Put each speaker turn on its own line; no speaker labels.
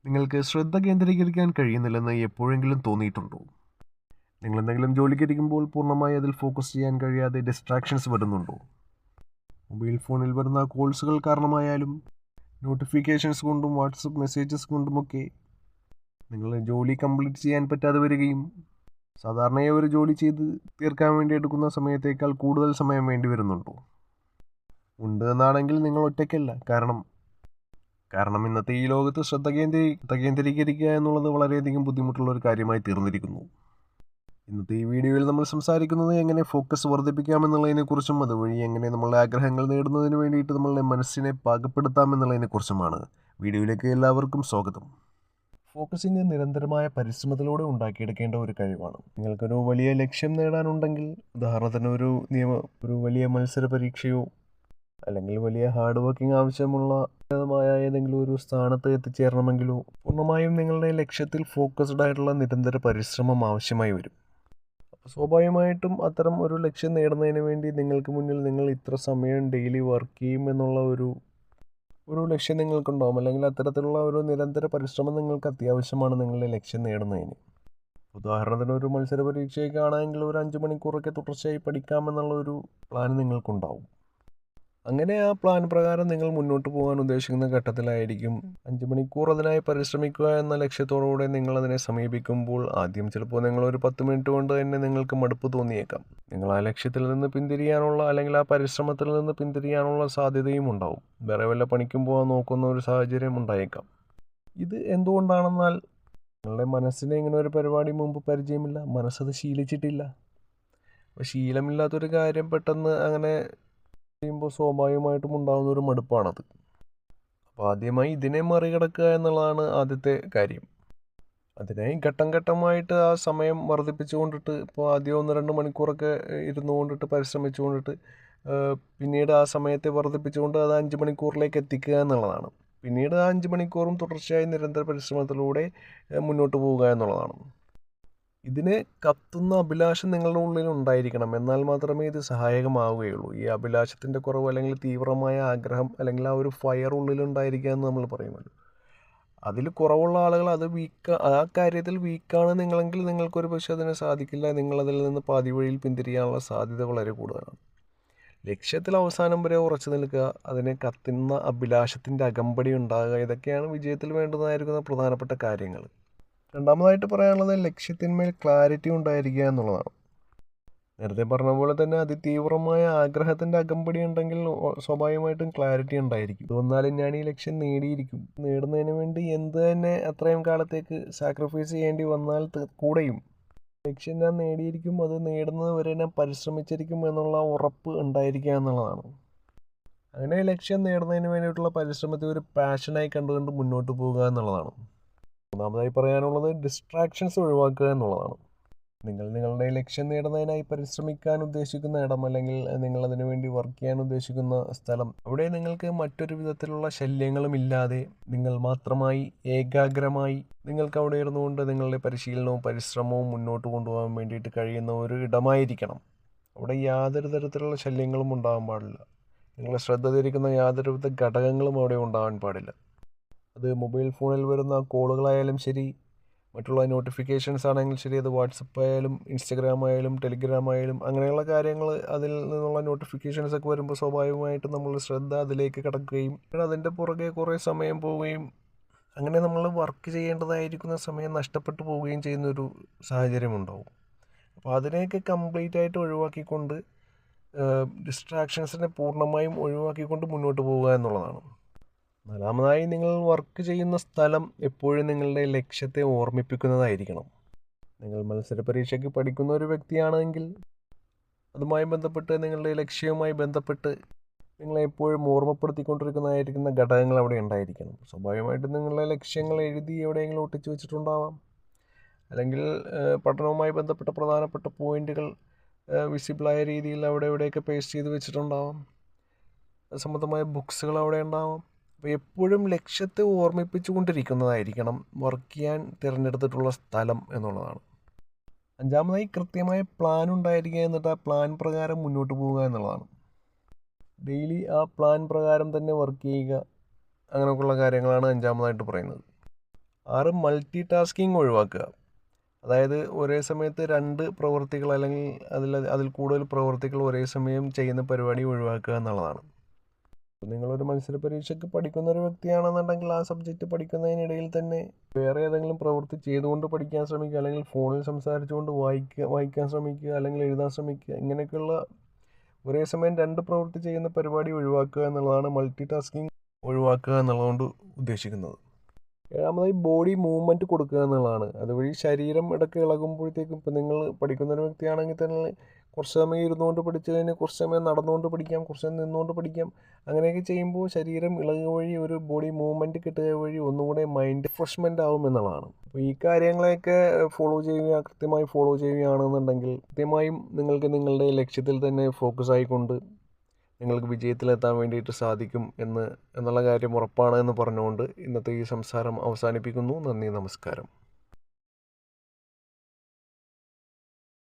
നിങ്ങൾക്ക് ശ്രദ്ധ കേന്ദ്രീകരിക്കാൻ കഴിയുന്നില്ലെന്ന് എപ്പോഴെങ്കിലും തോന്നിയിട്ടുണ്ടോ? നിങ്ങളെന്തെങ്കിലും ജോലിക്കിരിക്കുമ്പോൾ പൂർണ്ണമായി അതിൽ ഫോക്കസ് ചെയ്യാൻ കഴിയാതെ ഡിസ്ട്രാക്ഷൻസ് വരുന്നുണ്ടോ? മൊബൈൽ ഫോണിൽ വരുന്ന കോൾസുകൾ കാരണമായാലും നോട്ടിഫിക്കേഷൻസ് കൊണ്ടും വാട്സപ്പ് മെസ്സേജസ് കൊണ്ടുമൊക്കെ നിങ്ങൾ ജോലി കംപ്ലീറ്റ് ചെയ്യാൻ പറ്റാതെ വരികയും സാധാരണയായി ഒരു ജോലി ചെയ്ത് തീർക്കാൻ വേണ്ടി എടുക്കുന്ന സമയത്തേക്കാൾ കൂടുതൽ സമയം വേണ്ടി വരുന്നുണ്ടോ? ഉണ്ട് എന്നാണെങ്കിൽ നിങ്ങൾ ഒറ്റയ്ക്കല്ല. കാരണം ഇന്നത്തെ ഈ ലോകത്ത് ശ്രദ്ധ കേന്ദ്രീകരിക്കുക എന്നുള്ളത് വളരെയധികം ബുദ്ധിമുട്ടുള്ള ഒരു കാര്യമായി തീർന്നിരിക്കുന്നു. ഇന്നത്തെ ഈ വീഡിയോയിൽ നമ്മൾ സംസാരിക്കുന്നത് എങ്ങനെ ഫോക്കസ് വർദ്ധിപ്പിക്കാമെന്നുള്ളതിനെക്കുറിച്ചും അതുവഴി എങ്ങനെ നമ്മളുടെ ആഗ്രഹങ്ങൾ നേടുന്നതിന് വേണ്ടിയിട്ട് നമ്മളുടെ മനസ്സിനെ പാകപ്പെടുത്താമെന്നുള്ളതിനെക്കുറിച്ചുമാണ്. വീഡിയോയിലേക്ക് എല്ലാവർക്കും സ്വാഗതം. ഫോക്കസിങ് നിരന്തരമായ പരിശ്രമത്തിലൂടെ ഉണ്ടാക്കിയെടുക്കേണ്ട ഒരു കഴിവാണ്. നിങ്ങൾക്കൊരു വലിയ ലക്ഷ്യം നേടാനുണ്ടെങ്കിൽ, ഉദാഹരണത്തിന് ഒരു വലിയ മത്സര പരീക്ഷയോ അല്ലെങ്കിൽ വലിയ ഹാർഡ് വർക്കിംഗ് ആവശ്യമുള്ള ഏതെങ്കിലും ഒരു സ്ഥാനത്ത് എത്തിച്ചേരണമെങ്കിലോ പൂർണ്ണമായും നിങ്ങളുടെ ലക്ഷ്യത്തിൽ ഫോക്കസ്ഡ് ആയിട്ടുള്ള നിരന്തര പരിശ്രമം ആവശ്യമായി വരും. അപ്പോൾ സ്വാഭാവികമായിട്ടും അത്തരം ഒരു ലക്ഷ്യം നേടുന്നതിന് വേണ്ടി നിങ്ങൾക്ക് മുന്നിൽ നിങ്ങൾ ഇത്ര സമയം ഡെയിലി വർക്ക് ചെയ്യും എന്നുള്ള ഒരു ലക്ഷ്യം നിങ്ങൾക്കുണ്ടാവും. അല്ലെങ്കിൽ അത്തരത്തിലുള്ള ഒരു നിരന്തര പരിശ്രമം നിങ്ങൾക്ക് അത്യാവശ്യമാണ് നിങ്ങളുടെ ലക്ഷ്യം നേടുന്നതിന്. ഉദാഹരണത്തിന് ഒരു മത്സര പരീക്ഷയൊക്കെ ആണെങ്കിൽ ഒരു 5 മണിക്കൂറൊക്കെ തുടർച്ചയായി പഠിക്കാമെന്നുള്ള ഒരു പ്ലാൻ നിങ്ങൾക്കുണ്ടാവും. അങ്ങനെ ആ പ്ലാൻ പ്രകാരം നിങ്ങൾ മുന്നോട്ട് പോകാൻ ഉദ്ദേശിക്കുന്ന ഘട്ടത്തിലായിരിക്കും 5 മണിക്കൂർ അതിനായി പരിശ്രമിക്കുക എന്ന ലക്ഷ്യത്തോടുകൂടെ നിങ്ങളതിനെ സമീപിക്കുമ്പോൾ ആദ്യം ചിലപ്പോൾ നിങ്ങളൊരു 10 മിനിറ്റ് കൊണ്ട് തന്നെ നിങ്ങൾക്ക് മടുപ്പ് തോന്നിയേക്കാം. നിങ്ങൾ ആ ലക്ഷ്യത്തിൽ നിന്ന് പിന്തിരിയാനുള്ള അല്ലെങ്കിൽ ആ പരിശ്രമത്തിൽ നിന്ന് പിന്തിരിയാനുള്ള സാധ്യതയും ഉണ്ടാവും. വേറെ വല്ല പണിക്കും പോകാൻ നോക്കുന്ന ഒരു സാഹചര്യം ഉണ്ടായേക്കാം. ഇത് എന്തുകൊണ്ടാണെന്നാൽ നിങ്ങളുടെ മനസ്സിന് ഇങ്ങനെ ഒരു പരിപാടി മുമ്പ് പരിചയമില്ല. മനസ്സത് ശീലിച്ചിട്ടില്ല. അപ്പോൾ ശീലമില്ലാത്തൊരു കാര്യം പെട്ടെന്ന് അങ്ങനെ ചെയ്യുമ്പോൾ സ്വാഭാവികമായിട്ടും ഉണ്ടാകുന്ന ഒരു മടുപ്പാണത്. അപ്പോൾ ആദ്യമായി ഇതിനെ മറികടക്കുക എന്നുള്ളതാണ് ആദ്യത്തെ കാര്യം. അതിനായി ഘട്ടം ഘട്ടമായിട്ട് ആ സമയം വർദ്ധിപ്പിച്ചുകൊണ്ടിട്ട്, ഇപ്പോൾ ആദ്യം 1-2 മണിക്കൂറൊക്കെ ഇരുന്നു കൊണ്ടിട്ട് പരിശ്രമിച്ചു കൊണ്ടിട്ട് പിന്നീട് ആ സമയത്തെ വർദ്ധിപ്പിച്ചുകൊണ്ട് അത് 5 മണിക്കൂറിലേക്ക് എത്തിക്കുക എന്നുള്ളതാണ്. പിന്നീട് ആ 5 മണിക്കൂറും തുടർച്ചയായി നിരന്തര പരിശ്രമത്തിലൂടെ മുന്നോട്ട് പോവുക എന്നുള്ളതാണ്. ഇതിന് കത്തുന്ന അഭിലാഷം നിങ്ങളുടെ ഉള്ളിൽ ഉണ്ടായിരിക്കണം. എന്നാൽ മാത്രമേ ഇത് സഹായകമാവുകയുള്ളൂ. ഈ അഭിലാഷത്തിൻ്റെ കുറവ് അല്ലെങ്കിൽ തീവ്രമായ ആഗ്രഹം അല്ലെങ്കിൽ ആ ഒരു ഫയർ ഉള്ളിലുണ്ടായിരിക്കുക എന്ന് നമ്മൾ പറയുമല്ലോ. അതിൽ കുറവുള്ള ആളുകൾ ആ കാര്യത്തിൽ വീക്കാണ് നിങ്ങളെങ്കിൽ നിങ്ങൾക്കൊരു പക്ഷേ അതിന് സാധിക്കില്ല. നിങ്ങളതിൽ നിന്ന് പാതി വഴിയിൽ പിന്തിരിയാനുള്ള സാധ്യത വളരെ കൂടുതലാണ്. ലക്ഷ്യത്തിൽ അവസാനം വരെ ഉറച്ചു നിൽക്കുക, അതിനെ കത്തുന്ന അഭിലാഷത്തിൻ്റെ അകമ്പടി ഉണ്ടാകുക, ഇതൊക്കെയാണ് വിജയത്തിൽ വേണ്ടതായിരിക്കുന്ന പ്രധാനപ്പെട്ട കാര്യങ്ങൾ. രണ്ടാമതായിട്ട് പറയാനുള്ളത് ലക്ഷ്യത്തിന്മേൽ ക്ലാരിറ്റി ഉണ്ടായിരിക്കുക എന്നുള്ളതാണ്. നേരത്തെ പറഞ്ഞ പോലെ തന്നെ അതിതീവ്രമായ ആഗ്രഹത്തിൻ്റെ അകമ്പടി ഉണ്ടെങ്കിൽ സ്വാഭാവികമായിട്ടും ക്ലാരിറ്റി ഉണ്ടായിരിക്കും. ഇത് വന്നാലും ഞാൻ ഈ ലക്ഷ്യം നേടിയിരിക്കും, നേടുന്നതിന് വേണ്ടി എന്ത് തന്നെ അത്രയും കാലത്തേക്ക് സാക്രിഫൈസ് ചെയ്യേണ്ടി വന്നാൽ കൂടെയും ലക്ഷ്യം ഞാൻ നേടിയിരിക്കും, അത് നേടുന്നത് വരെ ഞാൻ പരിശ്രമിച്ചിരിക്കും എന്നുള്ള ഉറപ്പ് ഉണ്ടായിരിക്കുക എന്നുള്ളതാണ്. അങ്ങനെ ലക്ഷ്യം നേടുന്നതിന് വേണ്ടിയിട്ടുള്ള പരിശ്രമത്തെ ഒരു പാഷനായി കണ്ടുകൊണ്ട് മുന്നോട്ട് പോകുക എന്നുള്ളതാണ്. മൂന്നാമതായി പറയാനുള്ളത് ഡിസ്ട്രാക്ഷൻസ് ഒഴിവാക്കുക എന്നുള്ളതാണ്. നിങ്ങളുടെ ലക്ഷ്യം നേടുന്നതിനായി പരിശ്രമിക്കാൻ ഉദ്ദേശിക്കുന്ന ഇടം അല്ലെങ്കിൽ നിങ്ങളതിനു വേണ്ടി വർക്ക് ചെയ്യാൻ ഉദ്ദേശിക്കുന്ന സ്ഥലം, അവിടെ നിങ്ങൾക്ക് മറ്റൊരു വിധത്തിലുള്ള ശല്യങ്ങളും ഇല്ലാതെ നിങ്ങൾ മാത്രമായി ഏകാഗ്രമായി നിങ്ങൾക്ക് അവിടെ ഇരുന്നുകൊണ്ട് നിങ്ങളുടെ പരിശീലനവും പരിശ്രമവും മുന്നോട്ട് കൊണ്ടുപോകാൻ വേണ്ടിയിട്ട് കഴിയുന്ന ഒരു ഇടമായിരിക്കണം. അവിടെ യാതൊരു തരത്തിലുള്ള ശല്യങ്ങളും ഉണ്ടാകാൻ പാടില്ല. നിങ്ങളെ ശ്രദ്ധ തിരിക്കുന്ന യാതൊരു വിധ ഘടകങ്ങളും അവിടെ ഉണ്ടാകാൻ പാടില്ല. അത് മൊബൈൽ ഫോണിൽ വരുന്ന കോളുകളായാലും ശരി, മറ്റുള്ള നോട്ടിഫിക്കേഷൻസ് ആണെങ്കിലും ശരി, അത് വാട്സപ്പ് ആയാലും ഇൻസ്റ്റഗ്രാം ആയാലും ടെലിഗ്രാം ആയാലും അങ്ങനെയുള്ള കാര്യങ്ങൾ, അതിൽ നിന്നുള്ള നോട്ടിഫിക്കേഷൻസ് ഒക്കെ വരുമ്പോൾ സ്വാഭാവികമായിട്ടും നമ്മളുടെ ശ്രദ്ധ അതിലേക്ക് കടക്കുകയും അതിൻ്റെ പുറകെ കുറേ സമയം പോവുകയും അങ്ങനെ നമ്മൾ വർക്ക് ചെയ്യേണ്ടതായിരിക്കുന്ന സമയം നഷ്ടപ്പെട്ടു പോവുകയും ചെയ്യുന്നൊരു സാഹചര്യം ഉണ്ടാവും. അപ്പോൾ അതിനെയൊക്കെ കംപ്ലീറ്റ് ആയിട്ട് ഒഴിവാക്കിക്കൊണ്ട് ഡിസ്ട്രാക്ഷൻസിനെ പൂർണ്ണമായും ഒഴിവാക്കിക്കൊണ്ട് മുന്നോട്ട് പോവുക എന്നുള്ളതാണ്. നാലാമതായി നിങ്ങൾ വർക്ക് ചെയ്യുന്ന സ്ഥലം എപ്പോഴും നിങ്ങളുടെ ലക്ഷ്യത്തെ ഓർമ്മിപ്പിക്കുന്നതായിരിക്കണം. നിങ്ങൾ മത്സര പരീക്ഷയ്ക്ക് പഠിക്കുന്ന ഒരു വ്യക്തിയാണെങ്കിൽ അതുമായി ബന്ധപ്പെട്ട് നിങ്ങളുടെ ലക്ഷ്യവുമായി ബന്ധപ്പെട്ട് നിങ്ങളെ എപ്പോഴും ഓർമ്മപ്പെടുത്തിക്കൊണ്ടിരിക്കുന്നതായിരിക്കുന്ന ഘടകങ്ങൾ അവിടെ ഉണ്ടായിരിക്കണം. സ്വാഭാവികമായിട്ടും നിങ്ങളുടെ ലക്ഷ്യങ്ങൾ എഴുതി എവിടെയെങ്കിലും ഒട്ടിച്ചു വെച്ചിട്ടുണ്ടാവാം. അല്ലെങ്കിൽ പഠനവുമായി ബന്ധപ്പെട്ട പ്രധാനപ്പെട്ട പോയിന്റുകൾ വിസിബിളായ രീതിയിൽ അവിടെ എവിടെയൊക്കെ പേസ്റ്റ് ചെയ്ത് വെച്ചിട്ടുണ്ടാവാം. അത് സംബന്ധമായ ബുക്സുകൾ അവിടെ ഉണ്ടാവാം. അപ്പോൾ എപ്പോഴും ലക്ഷ്യത്തെ ഓർമ്മിപ്പിച്ചു കൊണ്ടിരിക്കുന്നതായിരിക്കണം വർക്ക് ചെയ്യാൻ തിരഞ്ഞെടുത്തിട്ടുള്ള സ്ഥലം എന്നുള്ളതാണ്. അഞ്ചാമതായി കൃത്യമായ പ്ലാൻ ഉണ്ടായിരിക്കുക, എന്നിട്ട് ആ പ്ലാൻ പ്രകാരം മുന്നോട്ട് പോവുക എന്നുള്ളതാണ്. ഡെയിലി ആ പ്ലാൻ പ്രകാരം തന്നെ വർക്ക് ചെയ്യുക, അങ്ങനെയൊക്കെയുള്ള കാര്യങ്ങളാണ് അഞ്ചാമതായിട്ട് പറയുന്നത്. 6 മൾട്ടി ടാസ്കിങ് ഒഴിവാക്കുക. അതായത് ഒരേ സമയത്ത് 2 പ്രവൃത്തികൾ അല്ലെങ്കിൽ അതിൽ കൂടുതൽ പ്രവൃത്തികൾ ഒരേ സമയം ചെയ്യുന്ന പരിപാടി ഒഴിവാക്കുക എന്നുള്ളതാണ്. നിങ്ങളൊരു മത്സര പരീക്ഷയ്ക്ക് പഠിക്കുന്ന ഒരു വ്യക്തിയാണെന്നുണ്ടെങ്കിൽ ആ സബ്ജക്റ്റ് പഠിക്കുന്നതിനിടയിൽ തന്നെ വേറെ ഏതെങ്കിലും പ്രവൃത്തി ചെയ്തുകൊണ്ട് പഠിക്കാൻ ശ്രമിക്കുക, അല്ലെങ്കിൽ ഫോണിൽ സംസാരിച്ചുകൊണ്ട് വായിക്കാൻ ശ്രമിക്കുക, അല്ലെങ്കിൽ എഴുതാൻ ശ്രമിക്കുക. ഇങ്ങനെയൊക്കെയുള്ള ഒരേ സമയം 2 പ്രവൃത്തി ചെയ്യുന്ന പരിപാടി ഒഴിവാക്കുക എന്നുള്ളതാണ് മൾട്ടി ടാസ്കിങ് ഒഴിവാക്കുക എന്നുള്ളതുകൊണ്ട് ഉദ്ദേശിക്കുന്നത്. 7ാമതായി ബോഡി മൂവ്മെൻറ്റ് കൊടുക്കുക എന്നുള്ളതാണ്. അതുവഴി ശരീരം ഇടയ്ക്ക് ഇളകുമ്പോഴത്തേക്കും, ഇപ്പം നിങ്ങൾ പഠിക്കുന്നൊരു വ്യക്തിയാണെങ്കിൽ തന്നെ കുറച്ച് സമയം ഇരുന്നുകൊണ്ട് പഠിച്ചു കഴിഞ്ഞാൽ കുറച്ച് സമയം നടന്നുകൊണ്ട് പഠിക്കാം, കുറച്ച് സമയം നിന്നുകൊണ്ട് പഠിക്കാം. അങ്ങനെയൊക്കെ ചെയ്യുമ്പോൾ ശരീരം ഇളകുക വഴി ഒരു ബോഡി മൂവ്മെൻറ്റ് കിട്ടുക വഴി ഒന്നുകൂടെ മൈൻഡ് റിഫ്രഷ്മെൻ്റ് ആവും എന്നുള്ളതാണ്. അപ്പോൾ ഈ കാര്യങ്ങളെയൊക്കെ കൃത്യമായി ഫോളോ ചെയ്യുകയാണെന്നുണ്ടെങ്കിൽ കൃത്യമായും നിങ്ങൾക്ക് നിങ്ങളുടെ ലക്ഷ്യത്തിൽ തന്നെ ഫോക്കസ് ആയിക്കൊണ്ട് നിങ്ങൾക്ക് വിജയത്തിലെത്താൻ വേണ്ടിയിട്ട് സാധിക്കും എന്നുള്ള കാര്യം ഉറപ്പാണ് എന്ന് പറഞ്ഞുകൊണ്ട് ഇന്നത്തെ ഈ സംസാരം അവസാനിപ്പിക്കുന്നു. നന്ദി, നമസ്കാരം.